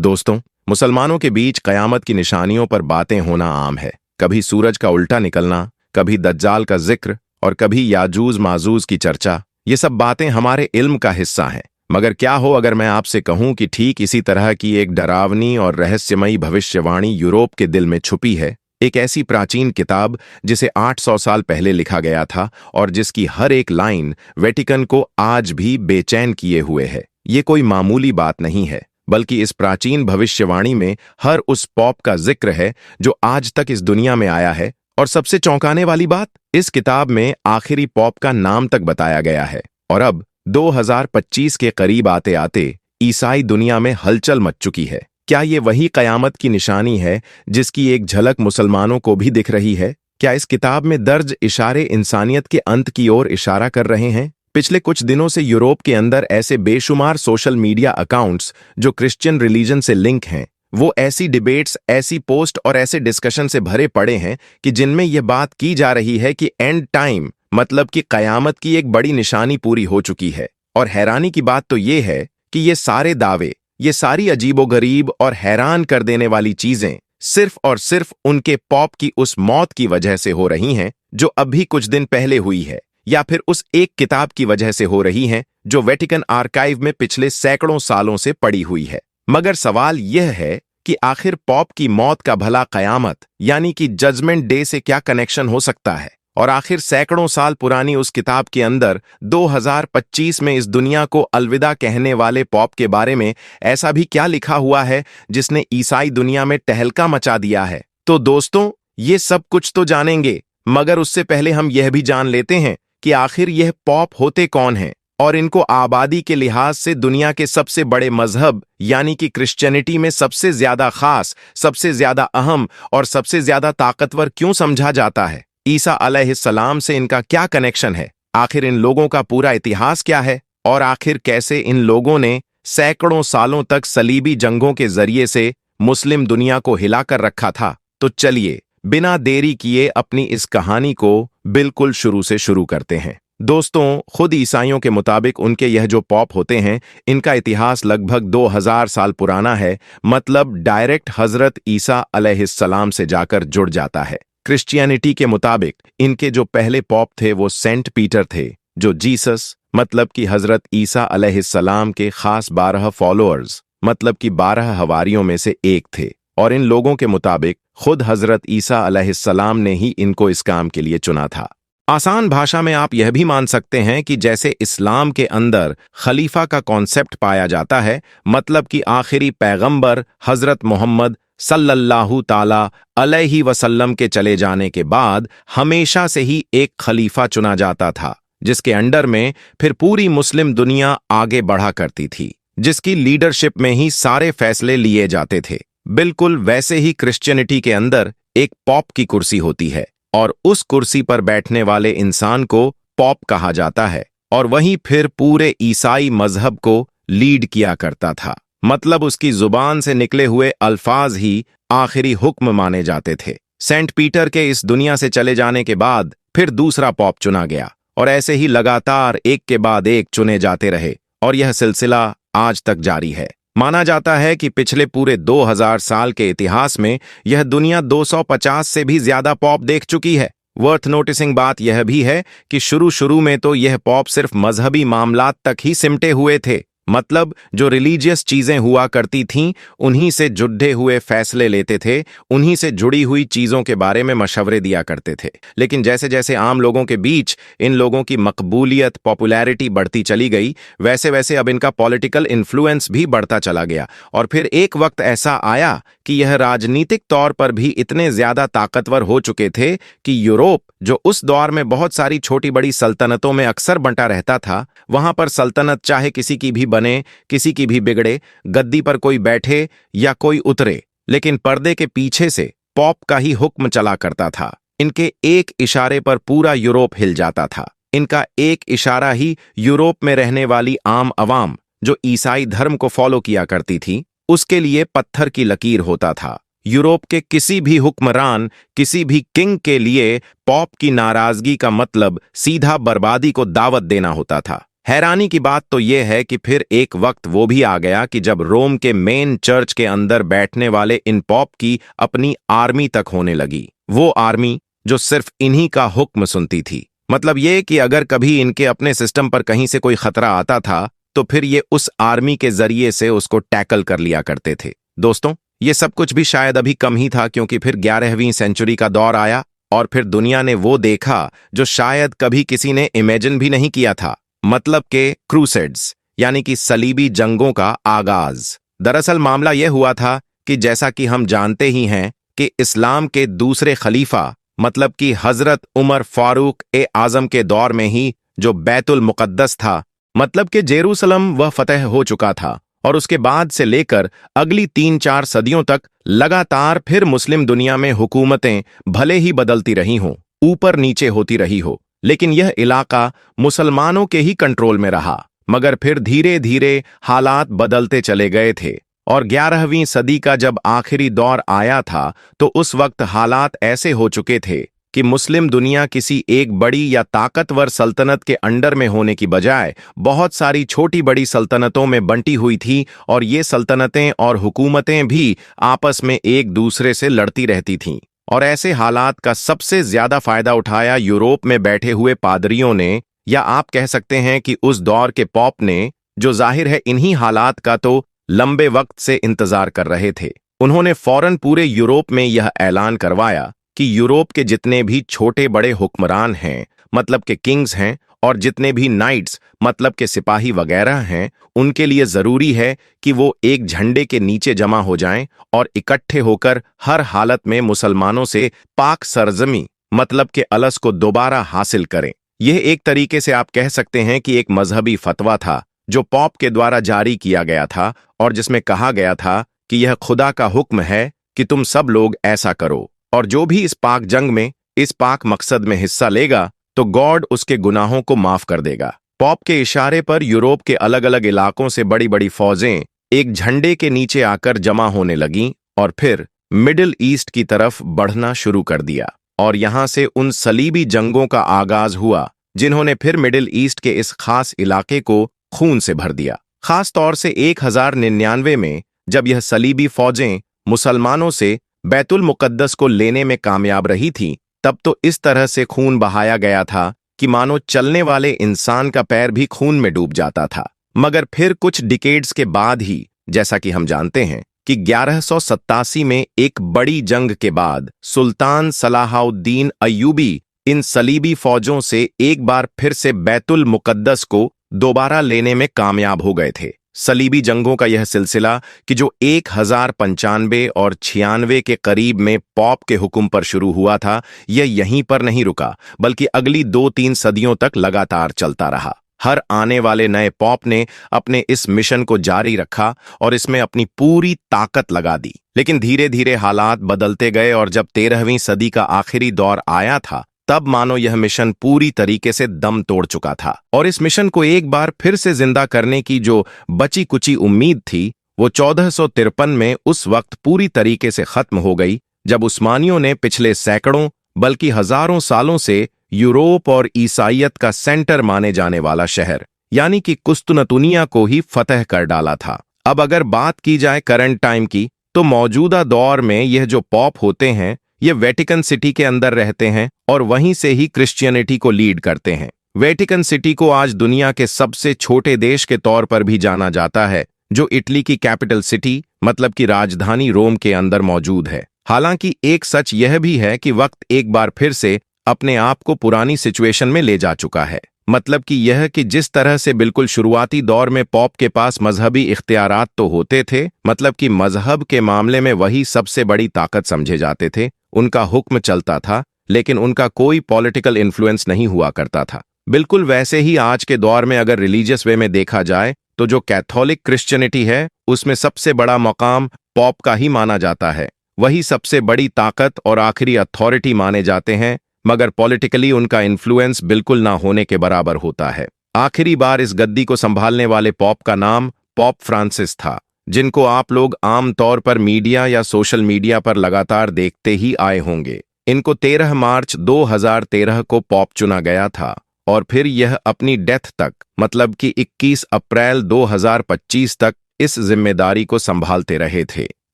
दोस्तों, मुसलमानों के बीच कयामत की निशानियों पर बातें होना आम है। कभी सूरज का उल्टा निकलना, कभी दज्जाल का जिक्र और कभी याजूज माजूज की चर्चा। ये सब बातें हमारे इल्म का हिस्सा हैं। मगर क्या हो अगर मैं आपसे कहूं कि ठीक इसी तरह की एक डरावनी और रहस्यमयी भविष्यवाणी यूरोप के दिल में छुपी है। एक ऐसी प्राचीन किताब जिसे 800 साल पहले लिखा गया था और जिसकी हर एक लाइन वेटिकन को आज भी बेचैन किए हुए है। ये कोई मामूली बात नहीं है, बल्कि इस प्राचीन भविष्यवाणी में हर उस पॉप का जिक्र है जो आज तक इस दुनिया में आया है। और सबसे चौंकाने वाली बात, इस किताब में आखिरी पॉप का नाम तक बताया गया है। और अब 2025 के करीब आते आते ईसाई दुनिया में हलचल मच चुकी है। क्या ये वही कयामत की निशानी है जिसकी एक झलक मुसलमानों को भी दिख रही है? क्या इस किताब में दर्ज इशारे इंसानियत के अंत की ओर इशारा कर रहे हैं? पिछले कुछ दिनों से यूरोप के अंदर ऐसे बेशुमार सोशल मीडिया अकाउंट्स जो क्रिश्चियन रिलीजन से लिंक हैं, वो ऐसी डिबेट्स, ऐसी पोस्ट और ऐसे डिस्कशन से भरे पड़े हैं कि जिनमें यह बात की जा रही है कि एंड टाइम मतलब कि कयामत की एक बड़ी निशानी पूरी हो चुकी है। और हैरानी की बात तो ये है कि ये सारे दावे, ये सारी अजीबोगरीब और हैरान कर देने वाली चीजें सिर्फ और सिर्फ उनके पॉप की उस मौत की वजह से हो रही हैं जो अभी कुछ दिन पहले हुई है, या फिर उस एक किताब की वजह से हो रही हैं जो वेटिकन आर्काइव में पिछले सैकड़ों सालों से पड़ी हुई है। मगर सवाल यह है कि आखिर पॉप की मौत का भला कयामत यानी कि जजमेंट डे से क्या कनेक्शन हो सकता है? और आखिर सैकड़ों साल पुरानी उस किताब के अंदर 2025 में इस दुनिया को अलविदा कहने वाले पॉप के बारे में ऐसा भी क्या लिखा हुआ है जिसने ईसाई दुनिया में तहलका मचा दिया है? तो दोस्तों, ये सब कुछ तो जानेंगे, मगर उससे पहले हम यह भी जान लेते हैं कि आखिर यह पॉप होते कौन हैं और इनको आबादी के लिहाज से दुनिया के सबसे बड़े मजहब यानी कि क्रिश्चियनिटी में सबसे ज्यादा खास, सबसे ज्यादा अहम और सबसे ज्यादा ताकतवर क्यों समझा जाता है। ईसा अलैहिस्सलाम से इनका क्या कनेक्शन है? आखिर इन लोगों का पूरा इतिहास क्या है? और आखिर कैसे इन लोगों ने सैकड़ों सालों तक सलीबी जंगों के जरिए से मुस्लिम दुनिया को हिलाकर रखा था? तो चलिए बिना देरी किए अपनी इस कहानी को बिल्कुल शुरू से शुरू करते हैं। दोस्तों, खुद ईसाइयों के मुताबिक उनके यह जो पॉप होते हैं, इनका इतिहास लगभग 2000 साल पुराना है, मतलब डायरेक्ट हजरत ईसा अलैहिस्सलाम से जाकर जुड़ जाता है। क्रिश्चियनिटी के मुताबिक इनके जो पहले पॉप थे वो सेंट पीटर थे, जो जीसस मतलब कि हजरत ईसा अलैहिस्सलाम के खास 12 फॉलोअर्स मतलब कि 12 हवारियों में से एक थे। और इन लोगों के मुताबिक खुद हजरत ईसा अलैहिस्सलाम ने ही इनको इस काम के लिए चुना था। आसान भाषा में आप यह भी मान सकते हैं कि जैसे इस्लाम के अंदर खलीफा का कॉन्सेप्ट पाया जाता है, मतलब कि आखिरी पैगंबर हजरत मोहम्मद सल्लल्लाहु ताला अलैहि वसल्लम के चले जाने के बाद हमेशा से ही एक खलीफा चुना जाता था, जिसके अंडर में फिर पूरी मुस्लिम दुनिया आगे बढ़ा करती थी, जिसकी लीडरशिप में ही सारे फैसले लिए जाते थे। बिल्कुल वैसे ही क्रिश्चियनिटी के अंदर एक पॉप की कुर्सी होती है और उस कुर्सी पर बैठने वाले इंसान को पॉप कहा जाता है, और वहीं फिर पूरे ईसाई मजहब को लीड किया करता था। मतलब उसकी जुबान से निकले हुए अल्फाज ही आखिरी हुक्म माने जाते थे। सेंट पीटर के इस दुनिया से चले जाने के बाद फिर दूसरा पॉप चुना गया और ऐसे ही लगातार एक के बाद एक चुने जाते रहे, और यह सिलसिला आज तक जारी है। माना जाता है कि पिछले पूरे 2000 साल के इतिहास में यह दुनिया 250 से भी ज्यादा पॉप देख चुकी है। वर्थ नोटिसिंग बात यह भी है कि शुरू में तो यह पॉप सिर्फ मजहबी मामलात तक ही सिमटे हुए थे, मतलब जो रिलीजियस चीजें हुआ करती थीं उन्हीं से जुड़े हुए फैसले लेते थे, उन्हीं से जुड़ी हुई चीजों के बारे में मशवरे दिया करते थे। लेकिन जैसे जैसे आम लोगों के बीच इन लोगों की मकबूलियत, पॉपुलैरिटी बढ़ती चली गई, वैसे वैसे अब इनका पॉलिटिकल इन्फ्लुएंस भी बढ़ता चला गया। और फिर एक वक्त ऐसा आया कि यह राजनीतिक तौर पर भी इतने ज्यादा ताकतवर हो चुके थे कि यूरोप, जो उस दौर में बहुत सारी छोटी बड़ी सल्तनतों में अक्सर बंटा रहता था, वहां पर सल्तनत चाहे किसी की भी बने, किसी की भी बिगड़े, गद्दी पर कोई बैठे या कोई उतरे, लेकिन पर्दे के पीछे से पॉप का ही हुक्म चला करता था। इनके एक इशारे पर पूरा यूरोप हिल जाता था। इनका एक इशारा ही यूरोप में रहने वाली आम अवाम, जो ईसाई धर्म को फॉलो किया करती थी, उसके लिए पत्थर की लकीर होता था। यूरोप के किसी भी हुक्मरान, किसी भी किंग के लिए पॉप की नाराजगी का मतलब सीधा बर्बादी को दावत देना होता था। हैरानी की बात तो यह है कि फिर एक वक्त वो भी आ गया कि जब रोम के मेन चर्च के अंदर बैठने वाले इन पॉप की अपनी आर्मी तक होने लगी। वो आर्मी जो सिर्फ इन्हीं का हुक्म सुनती थी। मतलब ये कि अगर कभी इनके अपने सिस्टम पर कहीं से कोई खतरा आता था तो फिर ये उस आर्मी के जरिए से उसको टैकल कर लिया करते थे। दोस्तों, ये सब कुछ भी शायद अभी कम ही था, क्योंकि फिर 11वीं सेंचुरी का दौर आया और फिर दुनिया ने वो देखा जो शायद कभी किसी ने इमेजिन भी नहीं किया था। मतलब के क्रूसेड्स, यानी कि सलीबी जंगों का आगाज। दरअसल मामला यह हुआ था कि जैसा कि हम जानते ही हैं कि इस्लाम के दूसरे खलीफा मतलब कि हजरत उमर फारूक ए आजम के दौर में ही जो बैतुल मुकद्दस था, मतलब कि जेरूसलम, वह फतह हो चुका था। और उसके बाद से लेकर अगली 3-4 सदियों तक लगातार फिर मुस्लिम दुनिया में हुकूमतें भले ही बदलती रही हों, ऊपर नीचे होती रही हो, लेकिन यह इलाका मुसलमानों के ही कंट्रोल में रहा। मगर फिर धीरे धीरे हालात बदलते चले गए थे और 11वीं सदी का जब आखिरी दौर आया था तो उस वक्त हालात ऐसे हो चुके थे कि मुस्लिम दुनिया किसी एक बड़ी या ताकतवर सल्तनत के अंडर में होने की बजाय बहुत सारी छोटी बड़ी सल्तनतों में बंटी हुई थी, और ये सल्तनतें और हुकूमतें भी आपस में एक दूसरे से लड़ती रहती थीं। और ऐसे हालात का सबसे ज्यादा फायदा उठाया यूरोप में बैठे हुए पादरियों ने, या आप कह सकते हैं कि उस दौर के पॉप ने, जो जाहिर है इन्हीं हालात का तो लंबे वक्त से इंतजार कर रहे थे। उन्होंने फौरन पूरे यूरोप में यह ऐलान करवाया कि यूरोप के जितने भी छोटे बड़े हुक्मरान हैं, मतलब के किंग्स हैं, और जितने भी नाइट्स मतलब के सिपाही वगैरह हैं, उनके लिए जरूरी है कि वो एक झंडे के नीचे जमा हो जाएं और इकट्ठे होकर हर हालत में मुसलमानों से पाक सरजमी मतलब के अलस को दोबारा हासिल करें। यह एक तरीके से आप कह सकते हैं कि एक मजहबी फतवा था जो पॉप के द्वारा जारी किया गया था, और जिसमें कहा गया था कि यह खुदा का हुक्म है कि तुम सब लोग ऐसा करो, और जो भी इस पाक जंग में, इस पाक मकसद में हिस्सा लेगा तो गॉड उसके गुनाहों को माफ कर देगा। पॉप के इशारे पर यूरोप के अलग अलग इलाकों से बड़ी बड़ी फौजें एक झंडे के नीचे आकर जमा होने लगीं और फिर मिडिल ईस्ट की तरफ बढ़ना शुरू कर दिया। और यहां से उन सलीबी जंगों का आगाज हुआ जिन्होंने फिर मिडिल ईस्ट के इस खास इलाके को खून से भर दिया। खास तौर से 1099 में जब यह सलीबी फौजें मुसलमानों से बैतुल मुकद्दस को लेने में कामयाब रही थी, तब तो इस तरह से खून बहाया गया था कि मानो चलने वाले इंसान का पैर भी खून में डूब जाता था। मगर फिर कुछ डिकेड्स के बाद ही, जैसा कि हम जानते हैं कि 1187 में एक बड़ी जंग के बाद सुल्तान सलाहुद्दीन अय्यूबी इन सलीबी फौजों से एक बार फिर से बैतुल मुकद्दस को दोबारा लेने में कामयाब हो गए थे। सलीबी जंगों का यह सिलसिला कि जो 1095 और 96 के करीब में पॉप के हुक्म पर शुरू हुआ था, यह यहीं पर नहीं रुका, बल्कि अगली 2-3 सदियों तक लगातार चलता रहा। हर आने वाले नए पॉप ने अपने इस मिशन को जारी रखा और इसमें अपनी पूरी ताकत लगा दी। लेकिन धीरे धीरे हालात बदलते गए और जब 13वीं सदी का आखिरी दौर आया था, तब मानो यह मिशन पूरी तरीके से दम तोड़ चुका था। और इस मिशन को एक बार फिर से जिंदा करने की जो बची कुची उम्मीद थी, वो 1453 में उस वक्त पूरी तरीके से खत्म हो गई, जब उस्मानियों ने पिछले सैकड़ों बल्कि हजारों सालों से यूरोप और ईसाइयत का सेंटर माने जाने वाला शहर यानी कि कुस्तुनतुनिया को ही फतह कर डाला था। अब अगर बात की जाए करंट टाइम की, तो मौजूदा दौर में यह जो पॉप होते हैं, ये वेटिकन सिटी के अंदर रहते हैं और वहीं से ही क्रिश्चियनिटी को लीड करते हैं। वेटिकन सिटी को आज दुनिया के सबसे छोटे देश के तौर पर भी जाना जाता है, जो इटली की कैपिटल सिटी मतलब की राजधानी रोम के अंदर मौजूद है। हालांकि एक सच यह भी है कि वक्त एक बार फिर से अपने आप को पुरानी सिचुएशन में ले जा चुका है। मतलब कि यह कि जिस तरह से बिल्कुल शुरुआती दौर में पॉप के पास मजहबी इख्तियारात तो होते थे, मतलब कि मजहब के मामले में वही सबसे बड़ी ताकत समझे जाते थे, उनका हुक्म चलता था, लेकिन उनका कोई पॉलिटिकल इन्फ्लुएंस नहीं हुआ करता था। बिल्कुल वैसे ही आज के दौर में अगर रिलीजियस वे में देखा जाए तो जो कैथोलिक क्रिश्चियनिटी है, उसमें सबसे बड़ा मकाम पॉप का ही माना जाता है। वही सबसे बड़ी ताकत और आखिरी अथॉरिटी माने जाते हैं, मगर पॉलिटिकली उनका इन्फ्लुएंस बिल्कुल ना होने के बराबर होता है। आखिरी बार इस गद्दी को संभालने वाले पॉप का नाम पॉप फ्रांसिस था, जिनको आप लोग आमतौर पर मीडिया या सोशल मीडिया पर लगातार देखते ही आए होंगे। इनको 13 मार्च 2013 को पॉप चुना गया था और फिर यह अपनी डेथ तक मतलब कि 21 अप्रैल 2025 तक इस जिम्मेदारी को संभालते रहे थे।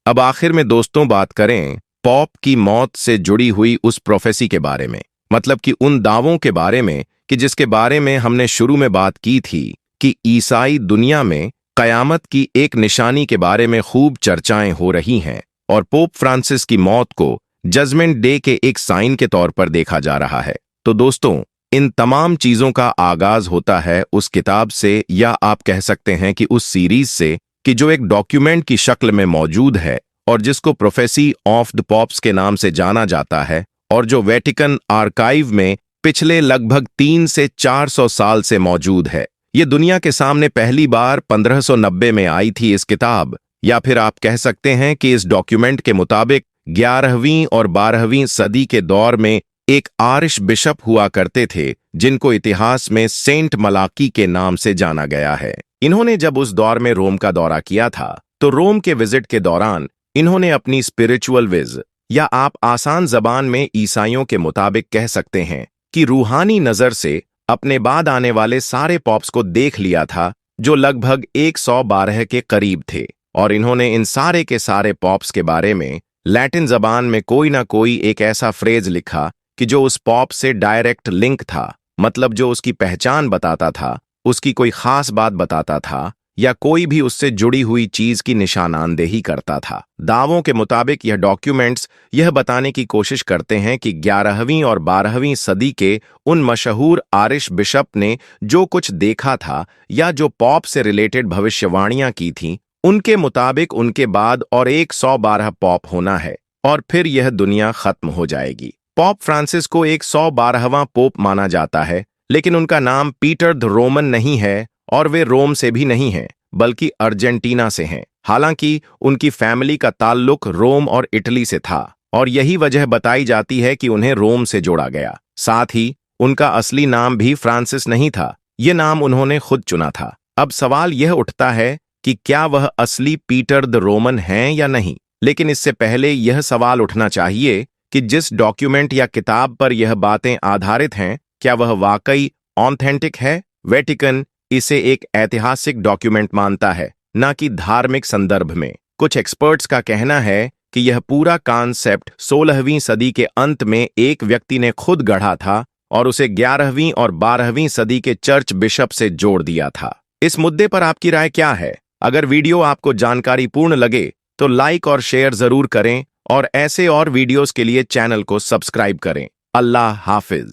अब आखिर में दोस्तों बात करें पॉप की मौत से जुड़ी हुई उस प्रोफेसी के बारे में, मतलब कि उन दावों के बारे में कि जिसके बारे में हमने शुरू में बात की थी कि ईसाई दुनिया में कयामत की एक निशानी के बारे में खूब चर्चाएं हो रही हैं और पोप फ्रांसिस की मौत को जजमेंट डे के एक साइन के तौर पर देखा जा रहा है। तो दोस्तों, इन तमाम चीजों का आगाज होता है उस किताब से, या आप कह सकते हैं कि उस सीरीज से, कि जो एक डॉक्यूमेंट की शक्ल में मौजूद है और जिसको प्रोफेसी ऑफ द पॉप्स के नाम से जाना जाता है और जो वेटिकन आर्काइव में पिछले लगभग 300 से 400 साल से मौजूद है। ये दुनिया के सामने पहली बार 1590 में आई थी इस किताब, या फिर आप कह सकते हैं कि इस डॉक्यूमेंट के मुताबिक 11वीं और 12वीं सदी के दौर में एक आरिश बिशप हुआ करते थे जिनको इतिहास में सेंट मलाकी के नाम से जाना गया है। इन्होंने जब उस दौर में रोम का दौरा किया था तो रोम के विजिट के दौरान इन्होंने अपनी स्पिरिचुअल विज, या आप आसान जबान में ईसाइयों के मुताबिक कह सकते हैं कि रूहानी नजर से अपने बाद आने वाले सारे पॉप्स को देख लिया था जो लगभग 112 के करीब थे, और इन्होंने इन सारे के सारे पॉप्स के बारे में लैटिन जबान में कोई ना कोई एक ऐसा फ्रेज लिखा कि जो उस पॉप से डायरेक्ट लिंक था, मतलब जो उसकी पहचान बताता था, उसकी कोई खास बात बताता था, या कोई भी उससे जुड़ी हुई चीज की निशानदेही करता था। दावों के मुताबिक यह डॉक्यूमेंट्स यह बताने की कोशिश करते हैं कि 11वीं और 12वीं सदी के उन मशहूर आरिश बिशप ने जो कुछ देखा था या जो पॉप से रिलेटेड भविष्यवाणियां की थीं, उनके मुताबिक उनके बाद और 112 पॉप होना है और फिर यह दुनिया खत्म हो जाएगी। पॉप फ्रांसिस को 112वां पोप माना जाता है, लेकिन उनका नाम पीटर द रोमन नहीं है और वे रोम से भी नहीं हैं, बल्कि अर्जेंटीना से हैं। हालांकि उनकी फैमिली का ताल्लुक रोम और इटली से था और यही वजह बताई जाती है कि उन्हें रोम से जोड़ा गया। साथ ही उनका असली नाम भी फ्रांसिस नहीं था, ये नाम उन्होंने खुद चुना था। अब सवाल यह उठता है कि क्या वह असली पीटर द रोमन हैं या नहीं, लेकिन इससे पहले यह सवाल उठना चाहिए कि जिस डॉक्यूमेंट या किताब पर यह बातें आधारित हैं, क्या वह वाकई ऑथेंटिक है? वेटिकन इसे एक ऐतिहासिक डॉक्यूमेंट मानता है, न कि धार्मिक संदर्भ में। कुछ एक्सपर्ट्स का कहना है कि यह पूरा कॉन्सेप्ट 16वीं सदी के अंत में एक व्यक्ति ने खुद गढ़ा था और उसे 11वीं और 12वीं सदी के चर्च बिशप से जोड़ दिया था। इस मुद्दे पर आपकी राय क्या है? अगर वीडियो आपको जानकारीपूर्ण लगे तो लाइक और शेयर जरूर करें और ऐसे और वीडियोस के लिए चैनल को सब्सक्राइब करें। अल्लाह हाफिज।